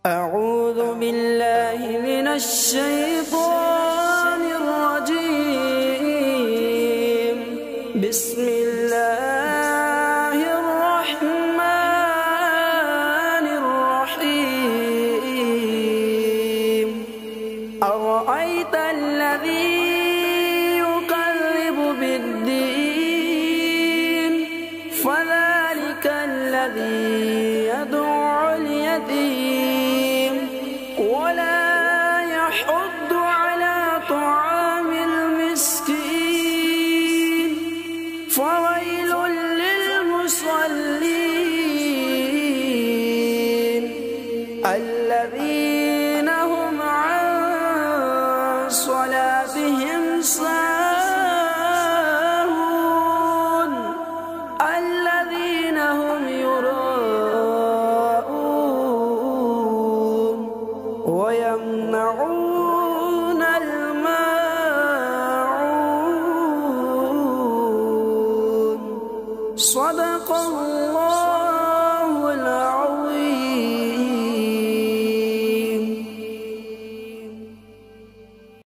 أعوذ بالله من الشيطان الرجيم. بسم الله الرحمن الرحيم. أرأيت الذي يكذب بالدين فذلك الذي يدعو اليتيم ولا يحض على طعام المسكين فويل للمصلين الذين هم عن صلاتهم ساهون الذين هم يراءون ويمنعون الماعون. صدق الله.